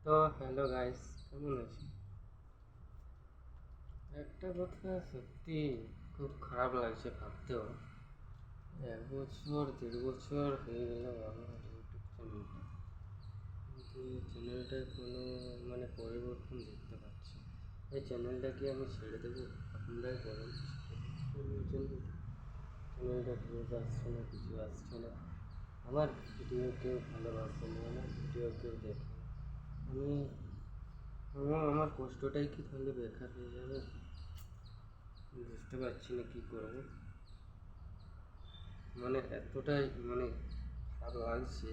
তো hello guys, কেমন আছো? একটা কথা সত্যি খুব খারাপ লাগছে ভাবতেও। 1 বছর 1.5 বছর হয়ে গেল আমার ইউটিউব চ্যানেলটা, কিন্তু চ্যানেলটায় কোনো পরিবর্তন দেখতে পাচ্ছি না। এই চ্যানেলটা কি আমি ছেড়ে দেবো? আপনারাই বলেন, চ্যানেলটা ভিউজ আসছে না, কিছু আসছে না, আমার ভিডিও কেউ ভালোবাসে না, আমার ভিডিও কেউ দেখে না। আমি আমার কষ্টটাই কি তাহলে বেকার হয়ে যাবে? বুঝতে পারছি না কী করবো। এতটাই খারাপ লাগছে।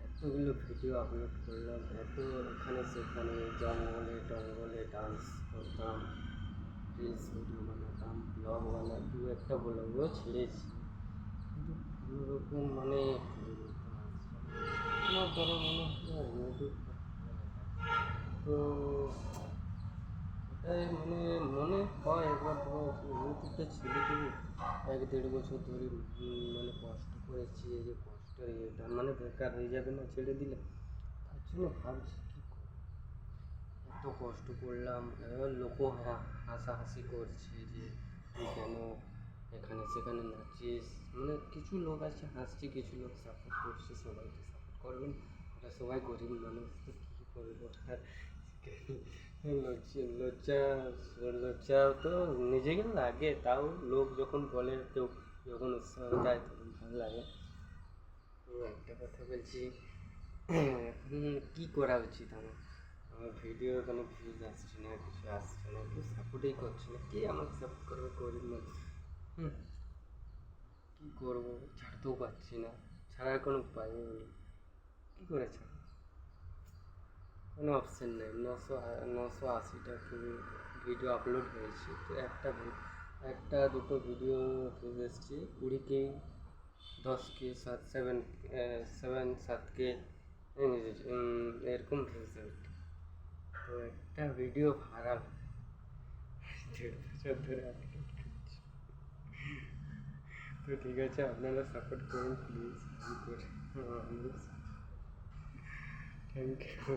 এতগুলো ভিডিও আপলোড করলাম, এত এখানে সেখানে জঙ্গলে টঙ্গলে ডান্স করতাম, রিলস ভিডিও বানাতাম, ব্লগ একটা ব্লগও ছেড়েছি, কিন্তু কোনোরকম পরিবর্তন আসছে না। আমার দ্বারা মনে হয় ইউটিউব তো এটাই মনে হয় একবার ইউটিউবটা ছেড়ে দেবো। 1-1.5 বছর ধরে কষ্ট করেছি, এই যে কষ্টের ইয়েটা বেকার হয়ে যাবে না ছেড়ে দিলে। তার জন্য ভাবছি কী করবো। এত কষ্ট করলাম, এবার লোকও হাসাহাসি করছে যে তুই কেন এখানে সেখানে নাচছিস। কিছু লোক আছে হাসছে, কিছু লোক সাপোর্ট করছে। সবাইকে সাপোর্ট করবেন, ওরা সবাই গরিব মানুষ, তো কী করবো আর। লজ্জা লজ্জা তো নিজেকে লাগে, তাও লোক যখন বলে, কেউ যখন উৎসাহ দেয় তখন ভালো লাগে। তো একটা কথা বলছি, এখন কী করা উচিত আমার? আমার ভিডিও কোনো ভিউজ আসছে না, কিছু আসছে না, কেউ সাপোর্টই করছে না। কে আমাকে সাপোর্ট করবে? গরিব মানুষ। কী করবো? ছাড়তেও পারছি না, ছাড়ার কোনো উপায়ও নেই। কী করে ছাড়বো? কোনো অপশান নেই। 980টা ভিডিও আপলোড হয়েছে, তো একটা দুটো ভিডিও ভিউজ এসছে 20K, 10K, 7-7K এরকম ভিউজ হচ্ছে। তো একটা ভিডিও ভাইরাল 1.5 বছর ধরে আপলোড করছি। তো ঠিক আছে, আপনারা সাপোর্ট করুন প্লিজ। Thank you.